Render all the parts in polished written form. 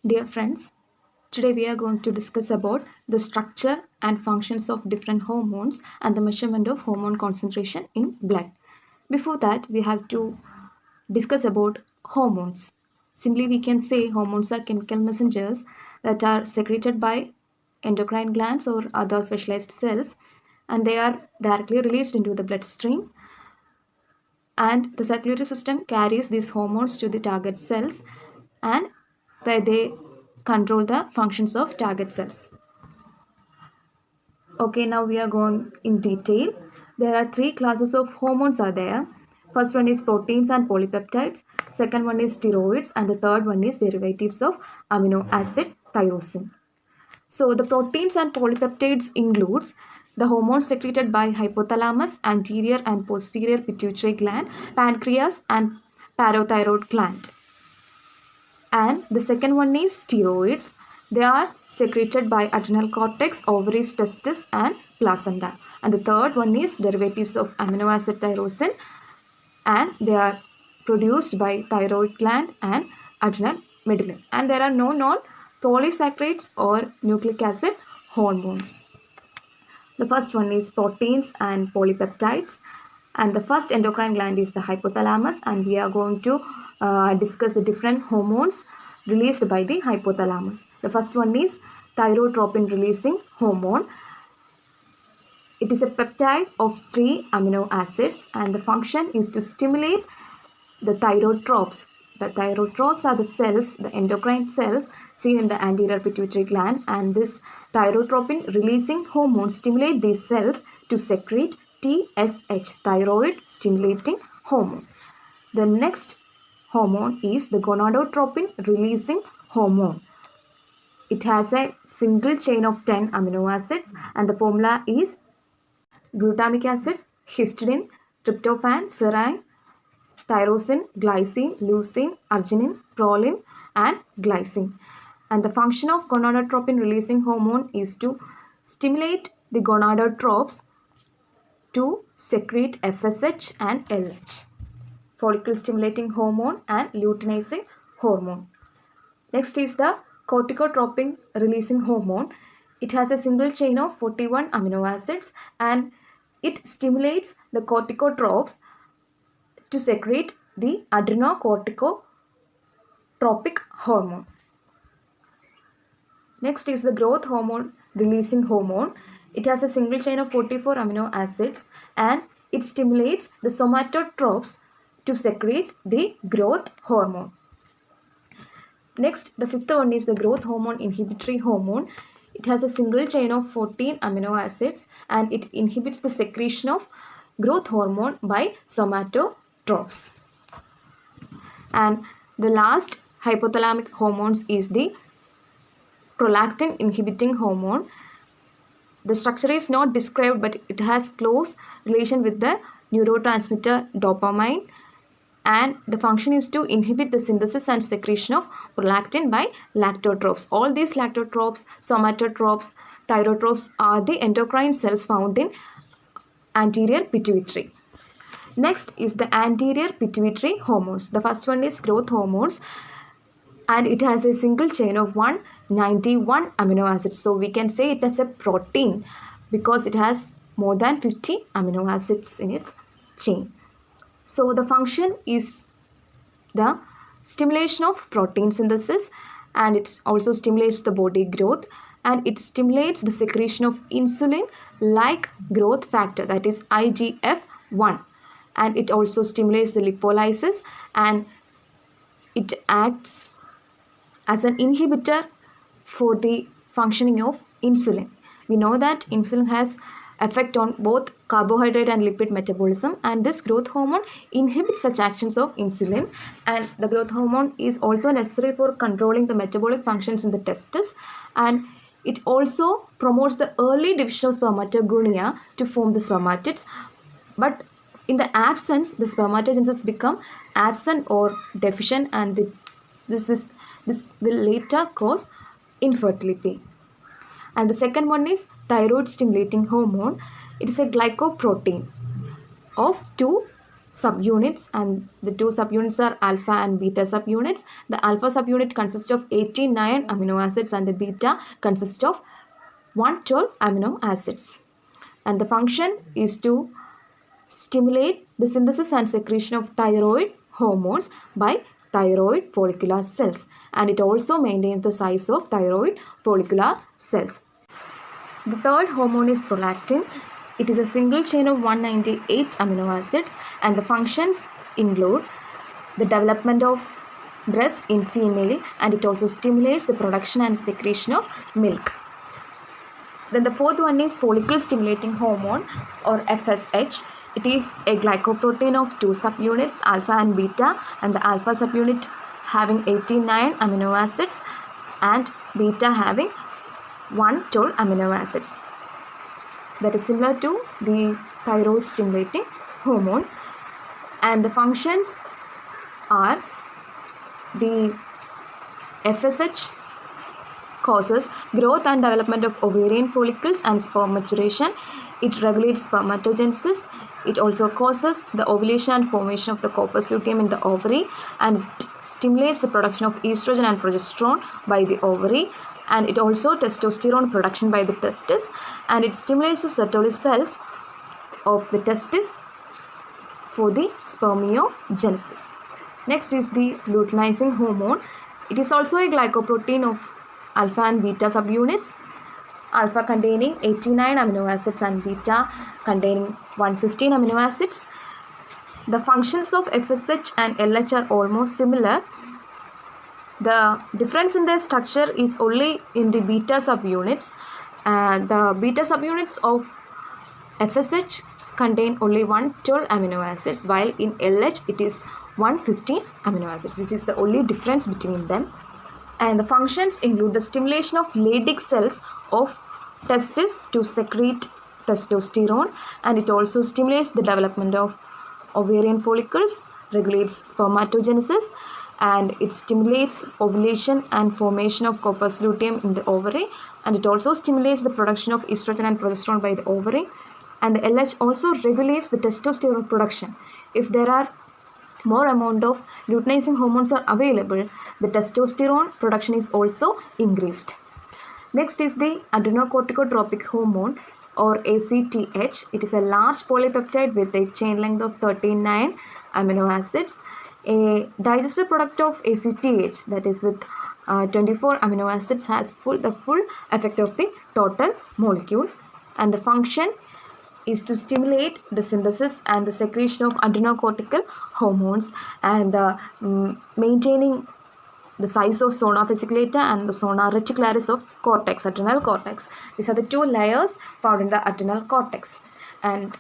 Dear friends, today we are going to discuss about the structure and functions of different hormones and the measurement of hormone concentration in blood. Before that, we have to discuss about hormones. Simply, we can say hormones are chemical messengers that are secreted by endocrine glands or other specialized cells, and they are directly released into the bloodstream, and the circulatory system carries these hormones to the target cells, and where they control the functions of target cells. Okay, now we are going in detail. There are three classes of hormones are there. First one is proteins and polypeptides, second one is steroids, and the third one is derivatives of amino acid tyrosine. So the proteins and polypeptides includes the hormones secreted by hypothalamus, anterior and posterior pituitary gland, pancreas, and parathyroid gland. And the second one is steroids. They are secreted by adrenal cortex, ovaries, testis, and placenta. And the third one is derivatives of amino acid tyrosine, and they are produced by thyroid gland and adrenal medulla. And there are no non-polysaccharides or nucleic acid hormones. The first one is proteins and polypeptides, and the first endocrine gland is the hypothalamus, and we are going to discuss the different hormones released by the hypothalamus. The first one is thyrotropin releasing hormone. It is a peptide of 3 amino acids, and the function is to stimulate the thyrotropes. The thyrotropes are the cells, the endocrine cells seen in the anterior pituitary gland, and this thyrotropin releasing hormone stimulate these cells to secrete TSH, thyroid stimulating hormone. The next hormone is the gonadotropin releasing hormone. It has a single chain of 10 amino acids, and the formula is glutamic acid, histidine, tryptophan, serine, tyrosine, glycine, leucine, arginine, proline, and glycine. And the function of gonadotropin releasing hormone is to stimulate the gonadotropes to secrete FSH and LH, follicle stimulating hormone and luteinizing hormone. Next is the corticotropin releasing hormone. It has a single chain of 41 amino acids, and it stimulates the corticotropes to secrete the adrenocorticotropic hormone. Next is the growth hormone releasing hormone. It has a single chain of 44 amino acids, and it stimulates the somatotropes to secrete the growth hormone. Next, the fifth one is the growth hormone inhibitory hormone. It has a single chain of 14 amino acids, and it inhibits the secretion of growth hormone by somatotropes. And the last hypothalamic hormones is the prolactin inhibiting hormone. The structure is not described, but it has close relation with the neurotransmitter dopamine, and the function is to inhibit the synthesis and secretion of prolactin by lactotropes. All these lactotropes, somatotropes, thyrotropes are the endocrine cells found in anterior pituitary. Next is the anterior pituitary hormones. The first one is growth hormones, and it has a single chain of 191 amino acids. So we can say it as a protein because it has more than 50 amino acids in its chain. So the function is the stimulation of protein synthesis, and it also stimulates the body growth, and it stimulates the secretion of insulin like growth factor, that is IGF-1, and it also stimulates the lipolysis, and it acts as an inhibitor for the functioning of insulin. We know that insulin has effect on both carbohydrate and lipid metabolism, and this growth hormone inhibits such actions of insulin, and the growth hormone is also necessary for controlling the metabolic functions in the testes, and it also promotes the early division of spermatogonia to form the spermatids. But in the absence, the spermatogenesis become absent or deficient, and this will later cause infertility. And the second one is thyroid stimulating hormone. It is a glycoprotein of 2 subunits, and the two subunits are alpha and beta subunits. The alpha subunit consists of 89 amino acids and the beta consists of 112 amino acids. And the function is to stimulate the synthesis and secretion of thyroid hormones by thyroid follicular cells, and it also maintains the size of thyroid follicular cells. The third hormone is prolactin. It is a single chain of 198 amino acids, and the functions include the development of breast in female, and it also stimulates the production and secretion of milk. Then the fourth one is follicle stimulating hormone, or FSH. It is a glycoprotein of two subunits, alpha and beta, and the alpha subunit having 89 amino acids and beta having 112 amino acids. That is similar to the thyroid stimulating hormone, and the functions are the FSH causes growth and development of ovarian follicles and sperm maturation. It regulates spermatogenesis. It also causes the ovulation and formation of the corpus luteum in the ovary, and it stimulates the production of estrogen and progesterone by the ovary, and it also testosterone production by the testis, and it stimulates the Sertoli cells of the testis for the spermiogenesis. Next is the luteinizing hormone. It is also a glycoprotein of alpha and beta subunits, alpha containing 89 amino acids and beta containing 115 amino acids. The functions of FSH and LH are almost similar. The difference in their structure is only in the beta subunits. The beta subunits of FSH contain only 112 amino acids, while in LH it is 115 amino acids. This is the only difference between them. And the functions include the stimulation of Leydig cells of testis to secrete testosterone, and it also stimulates the development of ovarian follicles, regulates spermatogenesis, and it stimulates ovulation and formation of corpus luteum in the ovary, and it also stimulates the production of estrogen and progesterone by the ovary. And the LH also regulates the testosterone production. If there are more amount of luteinizing hormones are available, the testosterone production is also increased. Next is the adrenocorticotropic hormone, or ACTH. It is a large polypeptide with a chain length of 39 amino acids. A digestive product of ACTH, that is with 24 amino acids, has the full effect of the total molecule, and the function is to stimulate the synthesis and the secretion of adrenocortical hormones, and maintaining the size of zona fasciculata and the zona reticularis of cortex, adrenal cortex. These are the two layers found in the adrenal cortex, and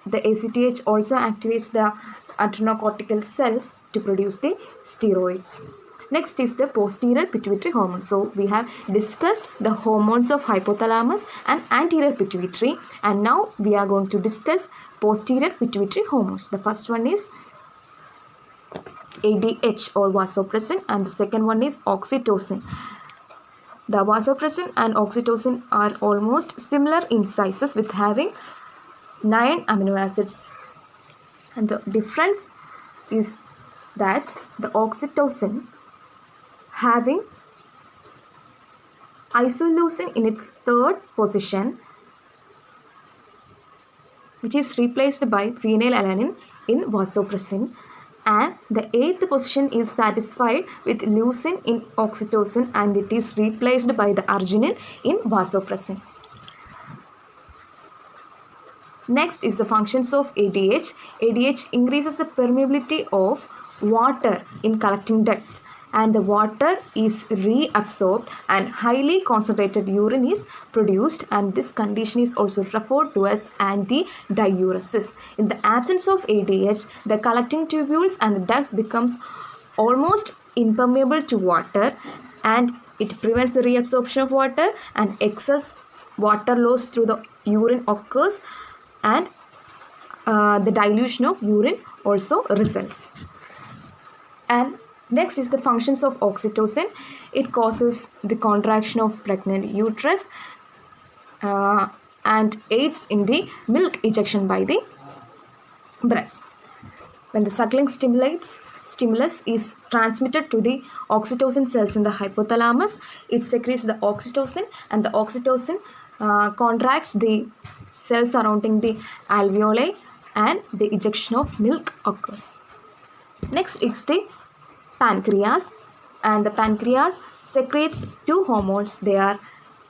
the ACTH also activates the adrenocortical cells to produce the steroids. Next is the posterior pituitary hormone. So we have discussed the hormones of hypothalamus and anterior pituitary, and now we are going to discuss posterior pituitary hormones. The first one is ADH, or vasopressin, and the second one is oxytocin. The vasopressin and oxytocin are almost similar in sizes, with having 9 amino acids, and the difference is that the oxytocin having isoleucine in its third position, which is replaced by phenylalanine in vasopressin, and the 8th position is satisfied with leucine in oxytocin, and it is replaced by the arginine in vasopressin. Next is the functions of ADH. ADH increases the permeability of water in collecting ducts, and the water is reabsorbed and highly concentrated urine is produced, and this condition is also referred to as antidiuresis. In the absence of ADH, the collecting tubules and the ducts becomes almost impermeable to water, and it prevents the reabsorption of water, and excess water loss through the urine occurs, and the dilution of urine also results. And next is the functions of oxytocin. It causes the contraction of pregnant uterus and aids in the milk ejection by the breast. When the suckling stimulus is transmitted to the oxytocin cells in the hypothalamus, it secretes the oxytocin, and the oxytocin contracts the cells surrounding the alveoli, and the ejection of milk occurs. Next is the pancreas, and the pancreas secretes two hormones. They are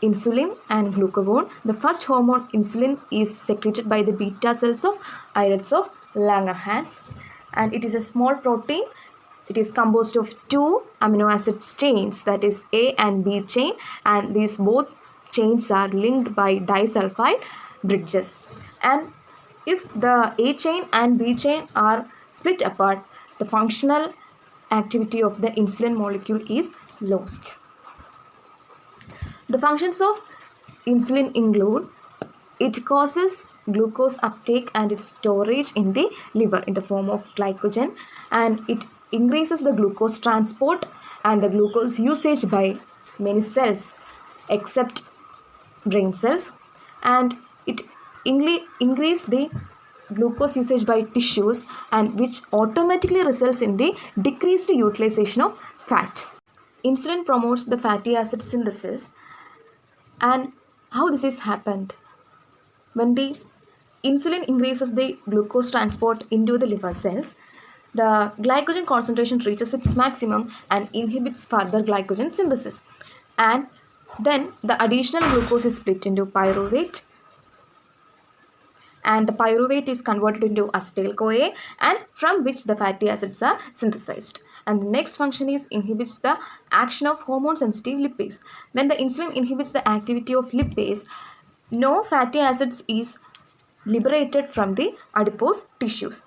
insulin and glucagon. The first hormone, insulin, is secreted by the beta cells of islets of Langerhans, and it is a small protein. It is composed of two amino acid chains, that is A and B chain, and these both chains are linked by disulfide bridges. And if the A chain and B chain are split apart, the functional activity of the insulin molecule is lost. The functions of insulin include: it causes glucose uptake and its storage in the liver in the form of glycogen, and it increases the glucose transport and the glucose usage by many cells except brain cells, and it increases the glucose usage by tissues, and which automatically results in the decreased utilization of fat. Insulin promotes the fatty acid synthesis, and how this is happened: when the insulin increases the glucose transport into the liver cells, the glycogen concentration reaches its maximum and inhibits further glycogen synthesis, and then the additional glucose is split into pyruvate, and the pyruvate is converted into acetyl CoA, and from which the fatty acids are synthesized. And the next function is inhibits the action of hormone sensitive lipase. When the insulin inhibits the activity of lipase, no fatty acids is liberated from the adipose tissues.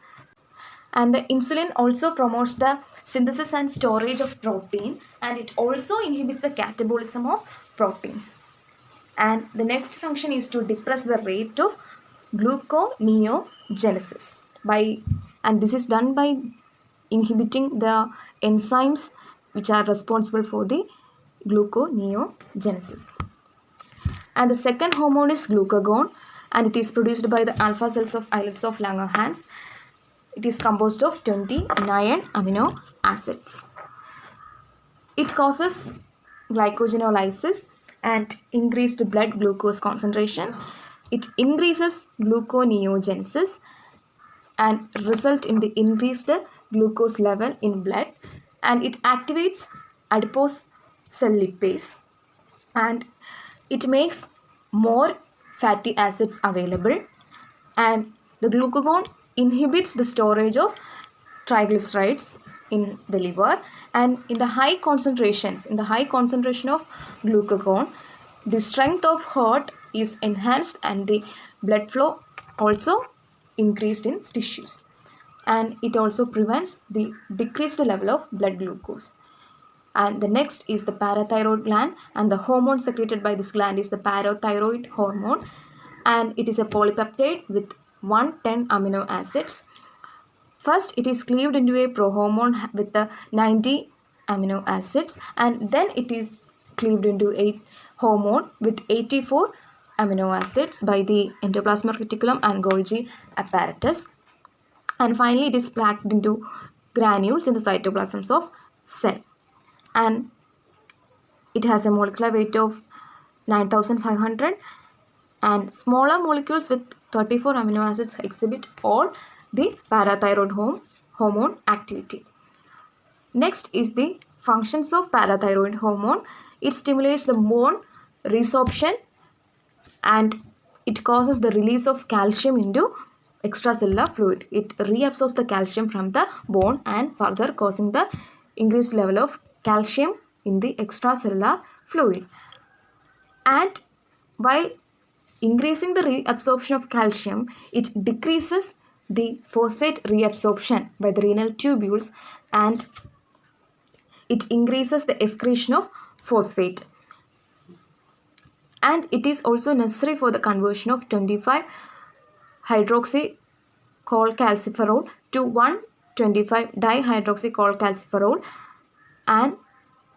And the insulin also promotes the synthesis and storage of protein, and it also inhibits the catabolism of proteins. And the next function is to depress the rate of gluconeogenesis and this is done by inhibiting the enzymes which are responsible for the gluconeogenesis. And the second hormone is glucagon, and it is produced by the alpha cells of islets of Langerhans. It is composed of 29 amino acids. It causes glycogenolysis and increased blood glucose concentration. It increases gluconeogenesis and result in the increased glucose level in blood, and it activates adipose cell lipase, and it makes more fatty acids available, and the glucagon inhibits the storage of triglycerides in the liver, and in the high concentration of glucagon, the strength of heart is enhanced and the blood flow also increased in tissues, and it also prevents the decreased level of blood glucose. And the next is the parathyroid gland, and the hormone secreted by this gland is the parathyroid hormone, and it is a polypeptide with 110 amino acids. First, it is cleaved into a prohormone with the 90 amino acids, and then it is cleaved into a hormone with 84 amino acids by the endoplasmic reticulum and Golgi apparatus, and finally it is packed into granules in the cytoplasms of cell, and it has a molecular weight of 9500, and smaller molecules with 34 amino acids exhibit all the parathyroid hormone activity. Next is the functions of parathyroid hormone. It stimulates the bone resorption, and it causes the release of calcium into extracellular fluid. It reabsorbs the calcium from the bone and further causing the increased level of calcium in the extracellular fluid. And while increasing the reabsorption of calcium, it decreases the phosphate reabsorption by the renal tubules, and it increases the excretion of phosphate. And it is also necessary for the conversion of 25 hydroxycholecalciferol to 125 dihydroxycholecalciferol, and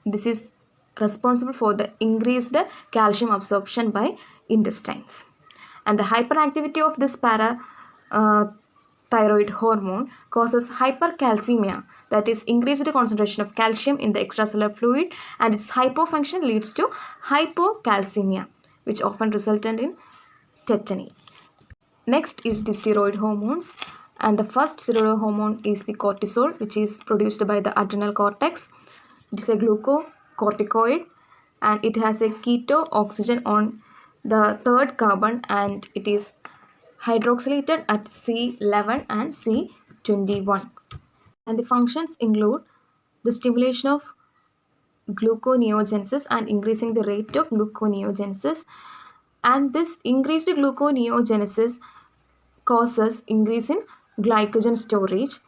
this is responsible for the increased calcium absorption by intestines. And the hyperactivity of this thyroid hormone, causes hypercalcemia, that is increased concentration of calcium in the extracellular fluid, and its hypofunction leads to hypocalcemia, which often resulted in tetany. Next is the steroid hormones, and the first steroid hormone is the cortisol, which is produced by the adrenal cortex. It is a glucocorticoid, and it has a keto oxygen on the third carbon, and it is hydroxylated at C11 and C21. And the functions include the stimulation of gluconeogenesis and increasing the rate of gluconeogenesis. And this increased gluconeogenesis causes increase in glycogen storage,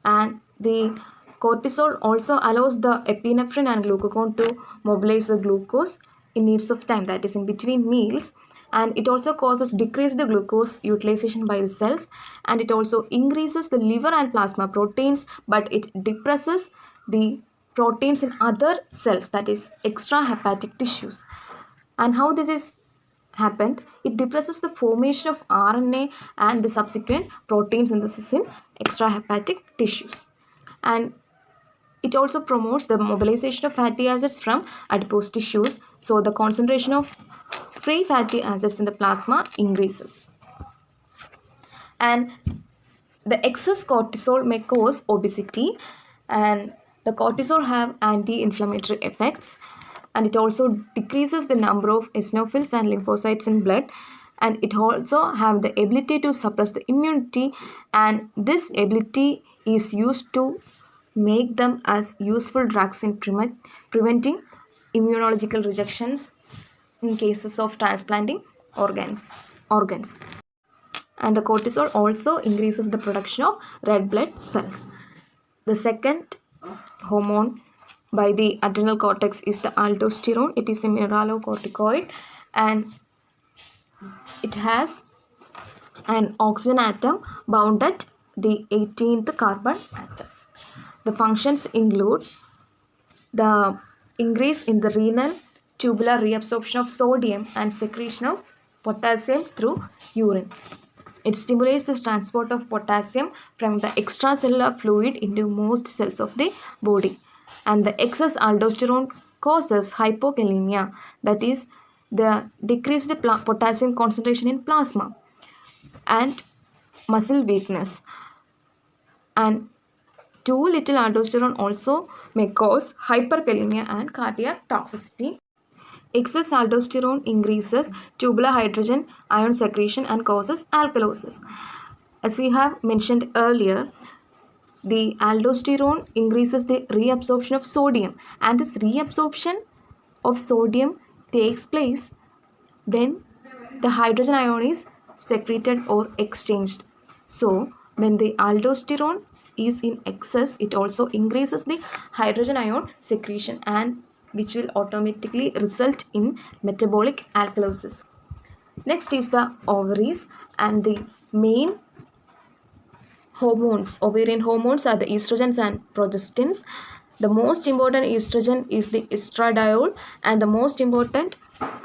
and the cortisol also allows the epinephrine and glucagon to mobilize the glucose in needs of time, that is in between meals, and it also causes decreased glucose utilization by the cells, and it also increases the liver and plasma proteins, but it depresses the proteins in other cells, that is extrahepatic tissues. And how this is happened, it depresses the formation of RNA and the subsequent protein synthesis in extrahepatic tissues. And it also promotes the mobilization of fatty acids from adipose tissues, so the concentration of free fatty acids in the plasma increases. And the excess cortisol may cause obesity, and the cortisol have anti-inflammatory effects, and it also decreases the number of eosinophils and lymphocytes in blood, and it also have the ability to suppress the immunity, and this ability is used to make them as useful drugs in preventing immunological rejections in cases of transplanting organs. And the cortisol also increases the production of red blood cells. The second hormone by the adrenal cortex is the aldosterone. It is a mineralocorticoid, and it has an oxygen atom bound at the 18th carbon atom. The functions include the increase in the renal tubular reabsorption of sodium and secretion of potassium through urine. It stimulates the transport of potassium from the extracellular fluid into most cells of the body. And the excess aldosterone causes hypokalemia, that is the decreased potassium concentration in plasma, and muscle weakness. And too little aldosterone also may cause hyperkalemia and cardiac toxicity. Excess aldosterone increases tubular hydrogen ion secretion and causes alkalosis. As we have mentioned earlier, the aldosterone increases the reabsorption of sodium, and this reabsorption of sodium takes place when the hydrogen ion is secreted or exchanged. So when the aldosterone is in excess, it also increases the hydrogen ion secretion, and which will automatically result in metabolic alkalosis. Next is the ovaries, and the main hormones, ovarian hormones, are the estrogens and progestins. The most important estrogen is the estradiol, and the most important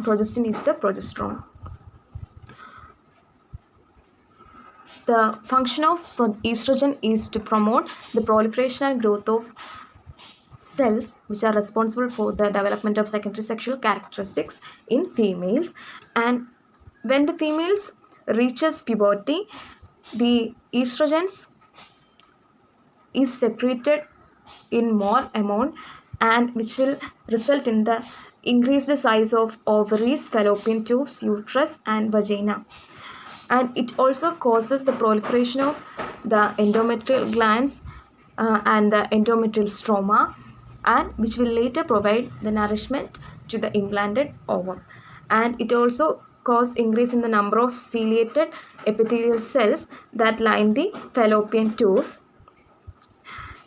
progestin is the progesterone. The function of estrogen is to promote the proliferation and growth of cells which are responsible for the development of secondary sexual characteristics in females. And when the females reaches puberty, the estrogens is secreted in more amount, and which will result in the increased size of ovaries, fallopian tubes, uterus and vagina. And it also causes the proliferation of the endometrial glands and the endometrial stroma, and which will later provide the nourishment to the implanted ovum. And it also cause increase in the number of ciliated epithelial cells that line the fallopian tubes,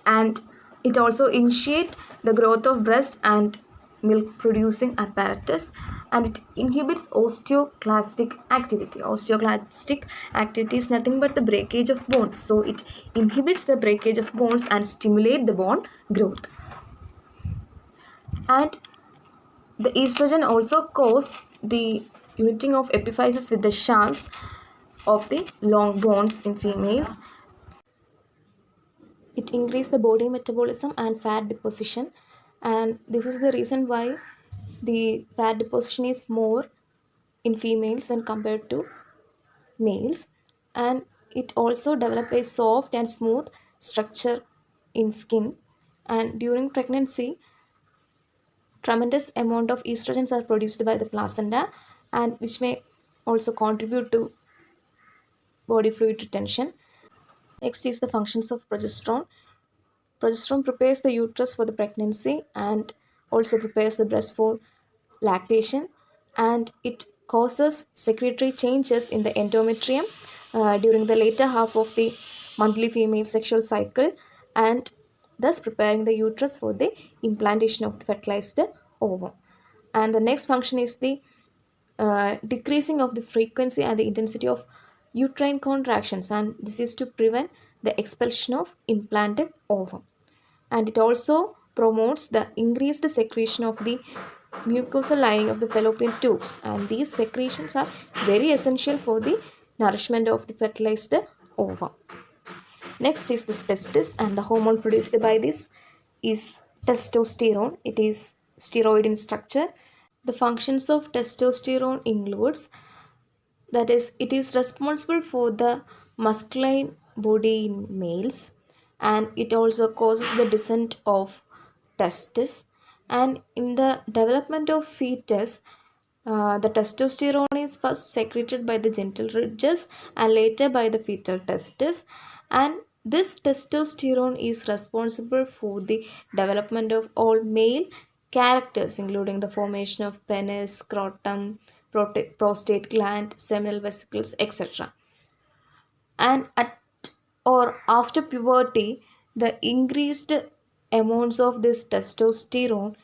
and it also initiate the growth of breast and milk producing apparatus, and it inhibits osteoclastic activity. Osteoclastic activity is nothing but the breakage of bones, so it inhibits the breakage of bones and stimulate the bone growth. And the estrogen also cause the uniting of epiphyses with the shafts of the long bones in females, It increases the body metabolism and fat deposition, and this is the reason why the fat deposition is more in females when compared to males. And it also develops a soft and smooth structure in skin. And during pregnancy, tremendous amount of estrogens are produced by the placenta, and which may also contribute to body fluid retention. Next is the functions of progesterone. Progesterone prepares the uterus for the pregnancy and also prepares the breast for lactation, and it causes secretory changes in the endometrium during the later half of the monthly female sexual cycle, and thus preparing the uterus for the implantation of the fertilized ovum. And the next function is the decreasing of the frequency and the intensity of uterine contractions, and this is to prevent the expulsion of implanted ovum. And it also promotes the increased secretion of the mucosal lining of the fallopian tubes, and these secretions are very essential for the nourishment of the fertilized ovum. Next is this testis, and the hormone produced by this is testosterone. It is steroid in structure. The functions of testosterone includes, that is, it is responsible for the masculine body in males, and it also causes the descent of testis. And in the development of fetus, the testosterone is first secreted by the genital ridges and later by the fetal testis, and this testosterone is responsible for the development of all male characters, including the formation of penis, scrotum, prostate gland, seminal vesicles, etc. And at or after puberty, the increased amounts of this testosterone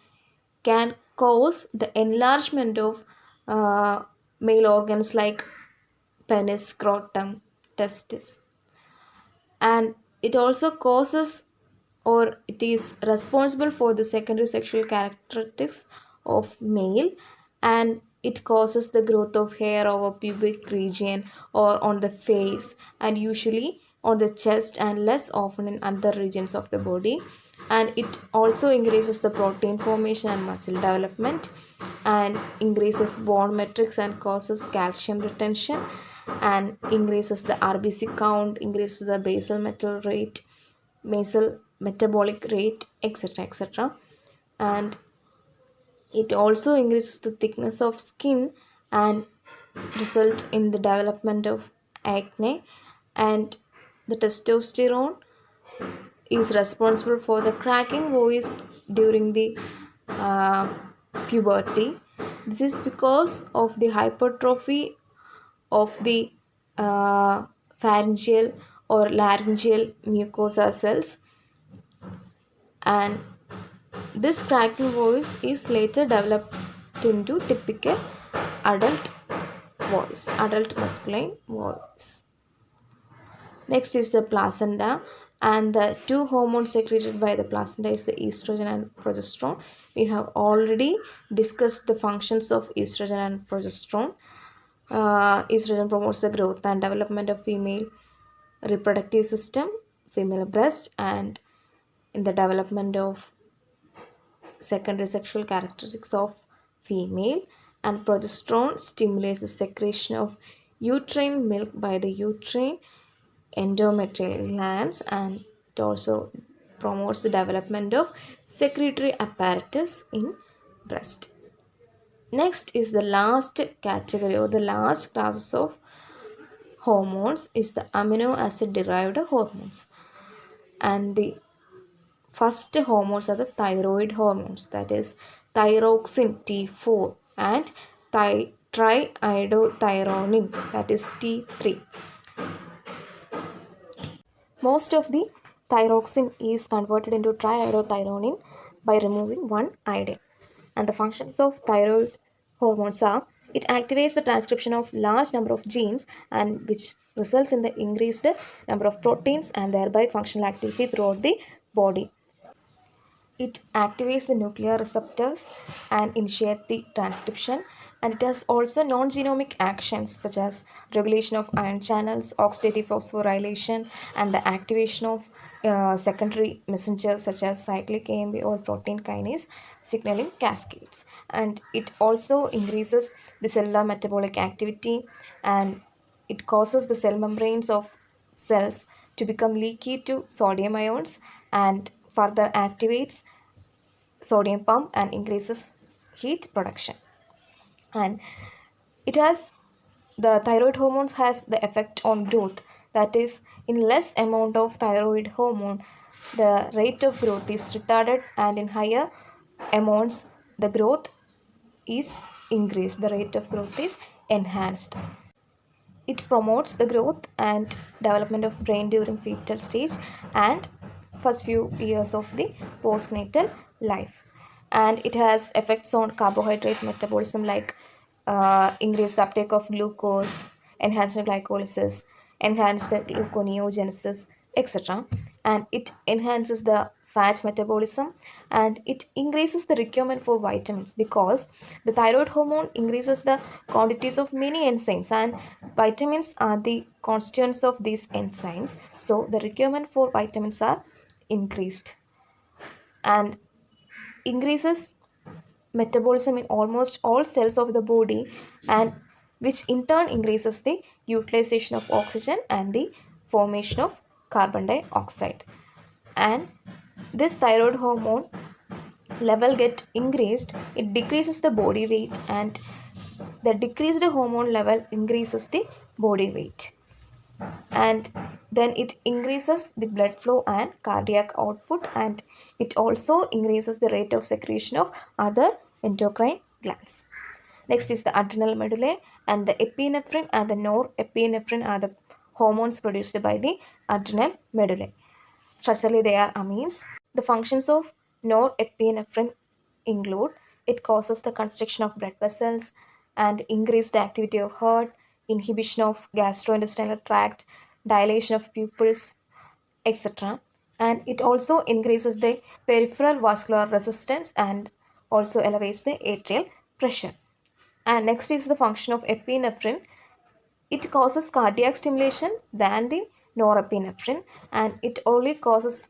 can cause the enlargement of male organs like penis, scrotum, testis. And it also causes, or it is responsible for the secondary sexual characteristics of male, and it causes the growth of hair over pubic region or on the face, and usually on the chest and less often in other regions of the body. And it also increases the protein formation and muscle development, and increases bone matrix and causes calcium retention, and increases the RBC count, increases the basal metal rate, basal metabolic rate, etc. etc. And it also increases the thickness of skin and results in the development of acne. And the testosterone is responsible for the cracking voice during the uh, puberty. This is because of the hypertrophy of the uh, pharyngeal or laryngeal mucosa cells, and this cracking voice is later developed into typical adult voice, adult masculine voice. Next is the placenta, and the two hormones secreted by the placenta is the estrogen and progesterone. We have already discussed the functions of estrogen and progesterone. Estrogen promotes the growth and development of female reproductive system, female breast, and in the development of secondary sexual characteristics of female. And progesterone stimulates the secretion of uterine milk by the uterine endometrial glands, and it also promotes the development of secretory apparatus in breast. Next is the last category or the last classes of hormones is the amino acid derived hormones, and the first hormones are the thyroid hormones, that is thyroxine T4 and triiodothyronine, that is T3. Most of the thyroxine is converted into triiodothyronine by removing one iodine. And the functions of thyroid hormones are, it activates the transcription of large number of genes, and which results in the increased number of proteins and thereby functional activity throughout the body. It activates the nuclear receptors and initiates the transcription, and it has also non-genomic actions such as regulation of ion channels, oxidative phosphorylation, and the activation of secondary messengers such as cyclic AMP or protein kinase signaling cascades, and it also increases the cellular metabolic activity, and it causes the cell membranes of cells to become leaky to sodium ions and further activates sodium pump and increases heat production. And it has the thyroid hormones has the effect on growth, that is, in less amount of thyroid hormone the rate of growth is retarded, and in higher amounts the growth is increased, the rate of growth is enhanced. It promotes the growth and development of brain during fetal stage and first few years of the postnatal life. And it has effects on carbohydrate metabolism like increased uptake of glucose, enhanced glycolysis, enhanced gluconeogenesis, etc. And it enhances the fat metabolism, and it increases the requirement for vitamins because the thyroid hormone increases the quantities of many enzymes, and vitamins are the constituents of these enzymes, so the requirement for vitamins are increased, and increases metabolism in almost all cells of the body, and which in turn increases the utilization of oxygen and the formation of carbon dioxide. And this thyroid hormone level get increased, it decreases the body weight, and the decreased hormone level increases the body weight, and then it increases the blood flow and cardiac output, and it also increases the rate of secretion of other endocrine glands. Next is the adrenal medullae, and the epinephrine and the norepinephrine are the hormones produced by the adrenal medullae. Structurally, they are amines. The functions of norepinephrine include it causes the constriction of blood vessels and increased activity of heart, inhibition of gastrointestinal tract, dilation of pupils, etc. And it also increases the peripheral vascular resistance and also elevates the atrial pressure. And next is the function of epinephrine. It causes cardiac stimulation than the norepinephrine, and it only causes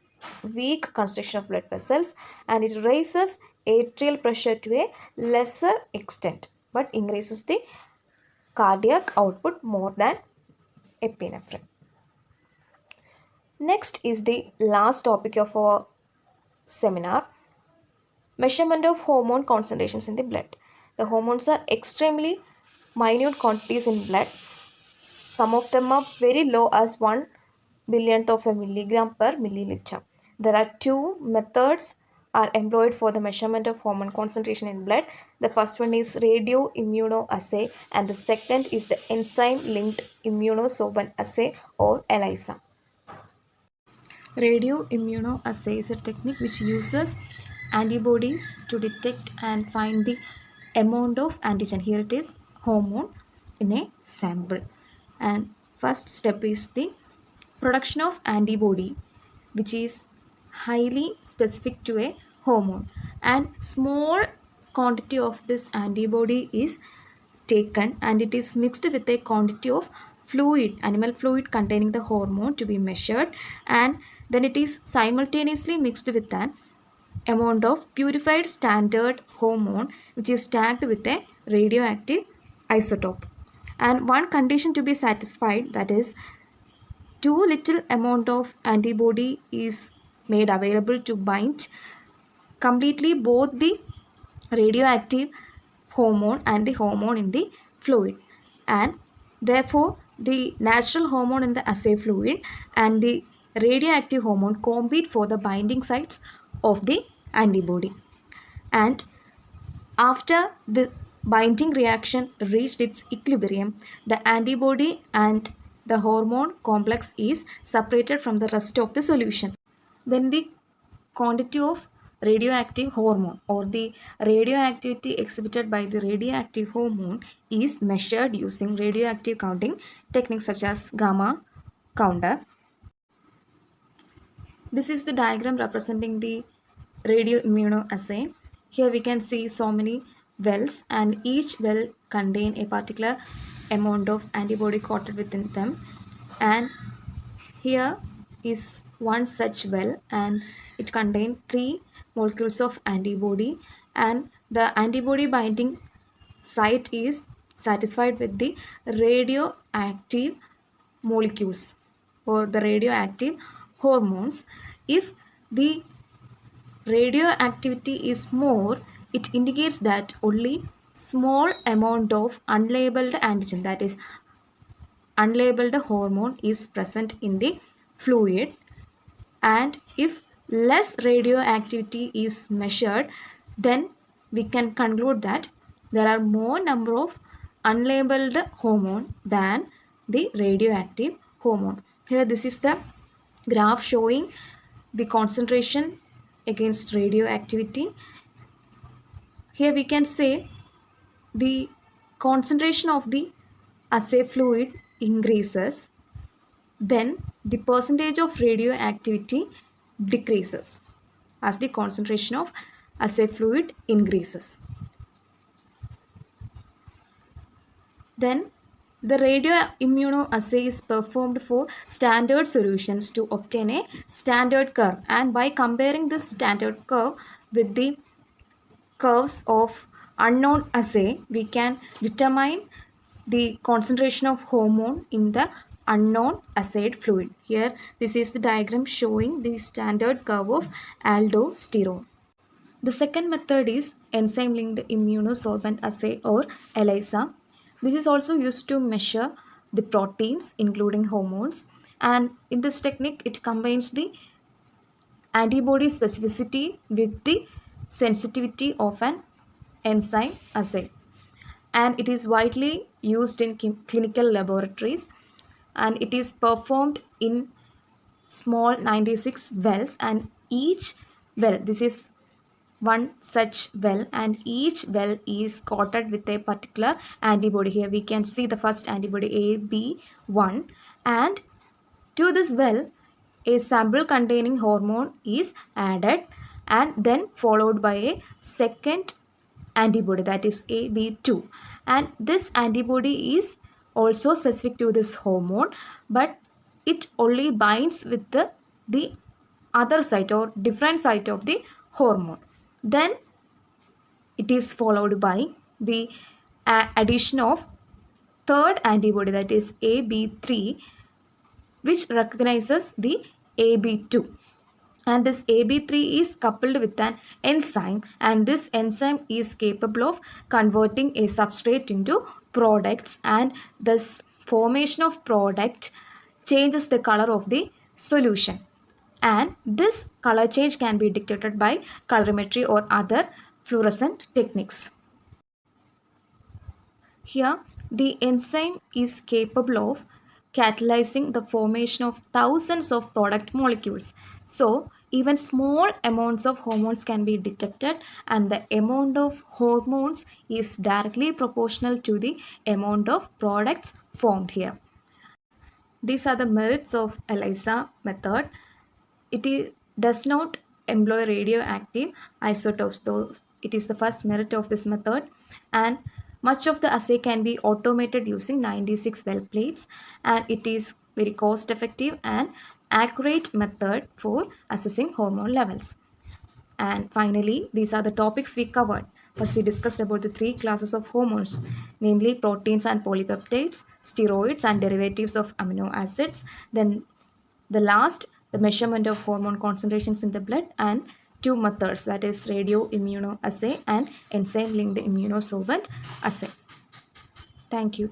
weak constriction of blood vessels, and it raises atrial pressure to a lesser extent but increases the cardiac output more than epinephrine. Next is the last topic of our seminar, measurement of hormone concentrations in the blood. The hormones are extremely minute quantities in blood. Some of them are very low as 1 billionth of a milligram per milliliter. There are two methods are employed for the measurement of hormone concentration in blood. The first one is radioimmunoassay, and the second is the enzyme linked immunosorbent assay or ELISA. Radioimmunoassay is a technique which uses antibodies to detect and find the amount of antigen. Here it is hormone in a sample. And first step is the production of antibody, which is highly specific to a hormone, and small quantity of this antibody is taken and it is mixed with a quantity of fluid, animal fluid containing the hormone to be measured, and then it is simultaneously mixed with an amount of purified standard hormone which is tagged with a radioactive isotope. And one condition to be satisfied, that is too little amount of antibody is made available to bind completely both the radioactive hormone and the hormone in the fluid, and therefore the natural hormone in the assay fluid and the radioactive hormone compete for the binding sites of the antibody, and after the binding reaction reached its equilibrium, the antibody and the hormone complex is separated from the rest of the solution. Then the quantity of radioactive hormone or the radioactivity exhibited by the radioactive hormone is measured using radioactive counting techniques such as gamma counter. This is the diagram representing the radioimmunoassay. Here we can see so many wells, and each well contain a particular amount of antibody coated within them, and here is one such well, and it contains three molecules of antibody, and the antibody binding site is satisfied with the radioactive molecules or the radioactive hormones. If the radioactivity is more, it indicates that only small amount of unlabeled antigen, that is unlabeled hormone, is present in the fluid. And if less radioactivity is measured, then we can conclude that there are more number of unlabeled hormone than the radioactive hormone. Here this is the graph showing the concentration against radioactivity. Here we can say the concentration of the assay fluid increases, then the percentage of radioactivity decreases as the concentration of assay fluid increases. Then the radioimmunoassay is performed for standard solutions to obtain a standard curve, and by comparing this standard curve with the curves of unknown assay, we can determine the concentration of hormone in the unknown assayed fluid. Here, this is the diagram showing the standard curve of aldosterone. The second method is enzyme-linked immunosorbent assay or ELISA. This is also used to measure the proteins, including hormones. And in this technique, it combines the antibody specificity with the sensitivity of an enzyme assay. And it is widely used in clinical laboratories, and it is performed in small 96 wells, and each well, this is one such well, and each well is coated with a particular antibody. Here we can see the first antibody AB1, and to this well a sample containing hormone is added, and then followed by a second antibody, that is AB2, and this antibody is also specific to this hormone, but it only binds with the other site or different site of the hormone. Then it is followed by the addition of third antibody, that is AB3, which recognizes the AB2, and this AB3 is coupled with an enzyme, and this enzyme is capable of converting a substrate into products, and this formation of product changes the color of the solution, and this color change can be detected by colorimetry or other fluorescent techniques. Here, the enzyme is capable of catalyzing the formation of thousands of product molecules. So, even small amounts of hormones can be detected, and the amount of hormones is directly proportional to the amount of products formed here. These are the merits of ELISA method. Does not employ radioactive isotopes, though it is the first merit of this method, and much of the assay can be automated using 96 well plates, and it is very cost effective and accurate method for assessing hormone levels. And finally, these are the topics we covered. First, we discussed about the three classes of hormones, namely proteins and polypeptides, steroids and derivatives of amino acids. Then the last, the measurement of hormone concentrations in the blood, and two methods, that is radioimmunoassay and enzyme-linked immunosorbent assay. Thank you.